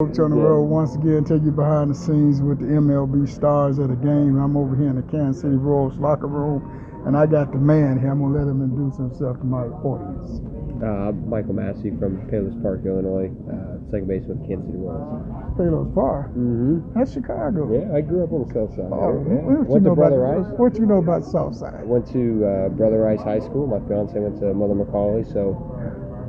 Coach on the road once again, take you behind the scenes with the MLB stars of the game. I'm over here in the Kansas City Royals locker room, and I got the man here. I'm going to let him introduce himself to my audience. I'm Michael Massey from Palos Park, Illinois, second baseman with the Kansas City Royals. Palos Park? Mm-hmm. That's Chicago. Yeah, I grew up on the south side. Oh, yeah. Went to Brother Rice. What you know about the south side? Went to Brother Rice High School. My fiance went to Mother McCauley, so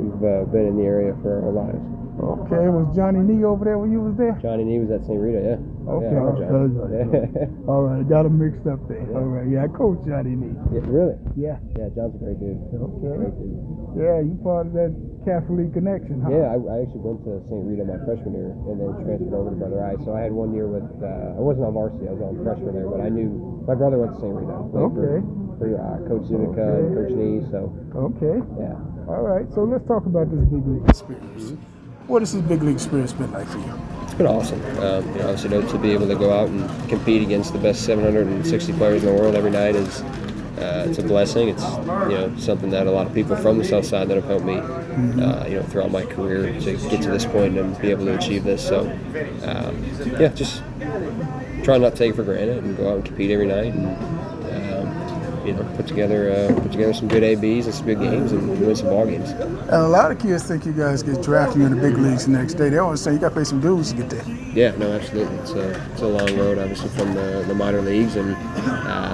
we've been in the area for our whole lives. Okay, was Johnny Nee over there when you was there? Johnny Nee was at St. Rita, yeah. Okay, Yeah, all right, got him mixed up there. Yeah. All right, yeah, I coached Johnny Nee. Yeah, really? Yeah. Yeah, John's a great dude. Okay. Great dude. Yeah, you part of that Catholic connection, huh? Yeah, I actually went to St. Rita my freshman year and then transferred over to Brother Rice. So I had 1 year with, I wasn't on varsity, I was on freshman there, but I knew, my brother went to St. Rita. Okay. For Coach Zunica and Coach Nee, so. Okay. Yeah. All right, so let's talk about this big league experience. What has this big league experience been like for you? It's been awesome. Obviously, to be able to go out and compete against the best 760 players in the world every night is it's a blessing. It's something that a lot of people from the South Side that have helped me throughout my career to get to this point and be able to achieve this. So just try not to take it for granted and go out and compete every night and put together some good ABs and some good games and win some ball games. And a lot of kids think you guys get drafted in the big leagues the next day. They always say you got to pay some dues to get there. Yeah, no, absolutely. It's a long road, obviously, from the minor leagues, and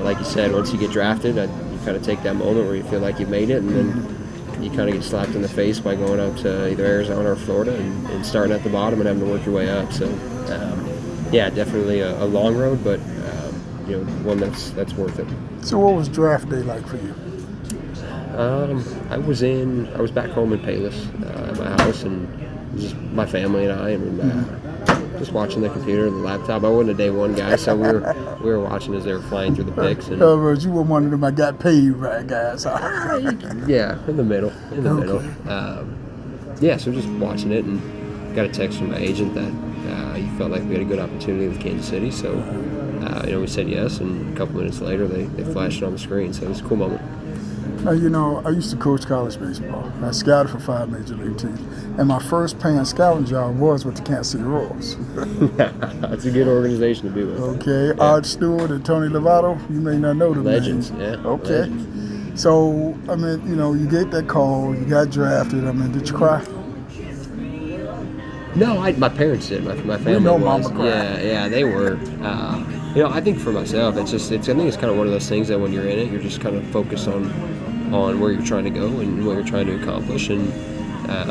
like you said, once you get drafted, you kind of take that moment where you feel like you've made it, and then you kind of get slapped in the face by going out to either Arizona or Florida and starting at the bottom and having to work your way up. So, definitely a long road, but one that's worth it. So what was draft day like for you? I was back home in Palos at my house, and just my family and I, and just watching the computer and the laptop. I wasn't a day one guy, so we were watching as they were flying through the picks. And you were one of them I got paid right guys. Yeah, in the middle. So just watching it, and got a text from my agent that he felt like we had a good opportunity with Kansas City, so we said yes, and a couple minutes later they flashed it on the screen, so it was a cool moment. Now, I used to coach college baseball. I scouted for 5 major league teams, and my first paying scouting job was with the Kansas City Royals. That's a good organization to be with. Okay, yeah. Art Stewart and Tony Lovato, you may not know them legends, names. Yeah. Okay. Legends. So, you get that call, you got drafted. Did you cry? No, my parents did. My family know was. Mama cried. Yeah, they were. I think for myself, I think it's kind of one of those things that when you're in it, you're just kind of focused on where you're trying to go and what you're trying to accomplish. And I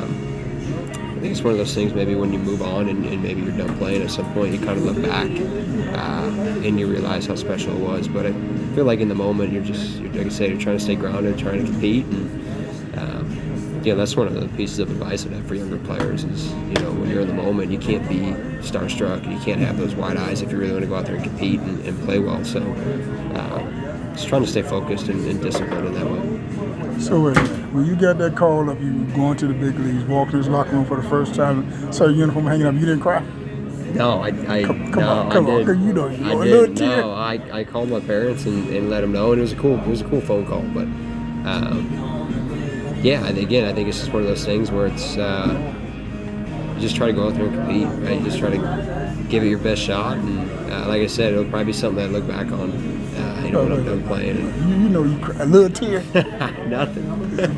think it's one of those things maybe when you move on and maybe you're done playing at some point, you kind of look back and you realize how special it was. But I feel like in the moment, you're like I said, you're trying to stay grounded, trying to compete. And that's one of the pieces of advice that I have for younger players is, when you're in the moment, you can't be starstruck. You can't have those wide eyes if you really want to go out there and compete and play well. So just trying to stay focused and disciplined in that way. So wait a minute. When you got that call of you going to the big leagues, walking in this locker room for the first time, saw your uniform hanging up, you didn't cry? No, I Come did. on, you I a little did. tear. No, I called my parents and let them know, and it was a cool phone call. But I think it's just one of those things where it's you just try to go out there and compete, right? You just try to give it your best shot, and like I said, it'll probably be something that I look back on, when I'm done playing. You cry, a little tear. Nothing.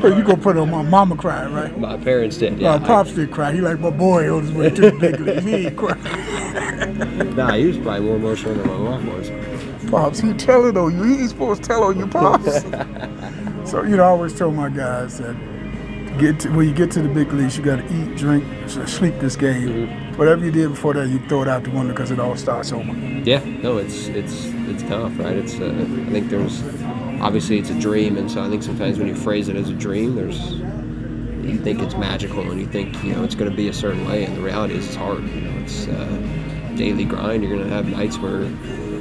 You gonna put it on my mama crying, right? My parents did. Yeah. My pops did cry. He like my boy on his way to the big leagues. He ain't crying. Nah, he was probably more emotional than my mom was. Pops, he tell it on you. He ain't supposed to tell on you, Pops. So, I always tell my guys that when you get to the big leagues, you got to eat, drink, sleep this game. Mm-hmm. Whatever you did before that, you throw it out the window because it all starts over. Yeah, no, it's tough, right? It's I think obviously it's a dream, and so I think sometimes when you phrase it as a dream, you think it's magical and you think it's going to be a certain way, and the reality is it's hard. It's daily grind. You're going to have nights where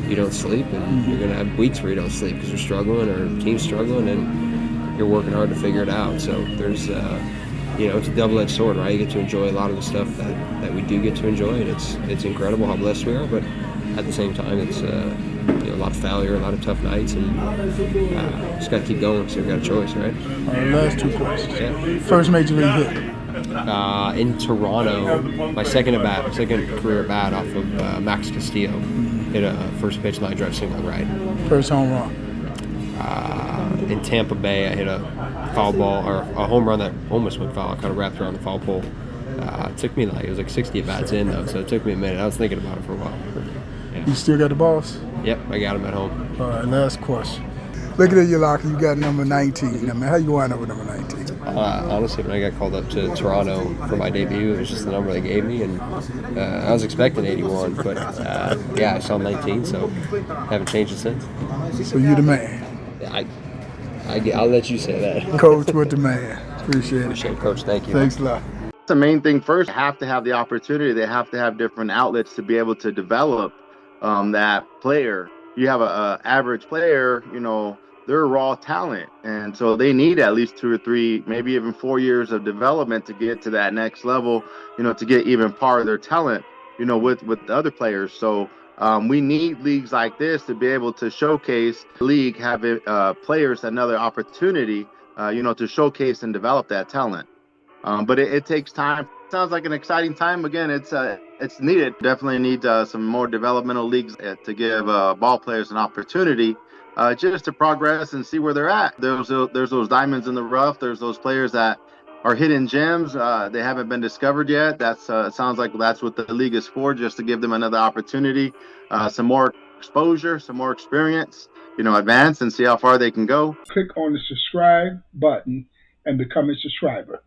you don't sleep, and you're going to have weeks where you don't sleep because you're struggling or the team's struggling, and you're working hard to figure it out. So there's it's a double-edged sword, right? You get to enjoy a lot of the stuff that we do get to enjoy, and it's incredible how blessed we are. But at the same time, it's a lot of failure, a lot of tough nights, and just got to keep going. So we've got a choice, right? Last two questions. Yeah. First major league hit. In Toronto, my second career at bat off of Max Castillo. Hit a first pitch line drive single right. First home run. In Tampa Bay, I hit a foul ball or a home run that almost went foul. I kind of wrapped around the foul pole. It took me it was like 60 at bats in though, so it took me a minute. I was thinking about it for a while. You still got the balls? Yep, I got him at home. All right, last question. Looking at your locker, you got number 19. I mean, how you wind up with number 19? Honestly, when I got called up to Toronto for my debut, it was just the number they gave me, and I was expecting 81, but yeah, I saw 19, so haven't changed it since. So you the man. I'll let you say that. Coach with the man. Appreciate it. Appreciate it, Coach. Thank you. Thanks a lot. The main thing first, they have to have the opportunity. They have to have different outlets to be able to develop that player. You have a average player, they're raw talent. And so they need at least 2 or 3, maybe even 4 years of development to get to that next level, to get even part of their talent, with the other players. So we need leagues like this to be able to showcase the league, having players another opportunity, to showcase and develop that talent. But it takes time. Sounds like an exciting time. Again, it's needed. Definitely need some more developmental leagues to give ball players an opportunity just to progress and see where they're at. There's those diamonds in the rough. There's those players that are hidden gems. They haven't been discovered yet. That's it sounds like that's what the league is for, just to give them another opportunity, some more exposure, some more experience, advance and see how far they can go. Click on the subscribe button and become a subscriber.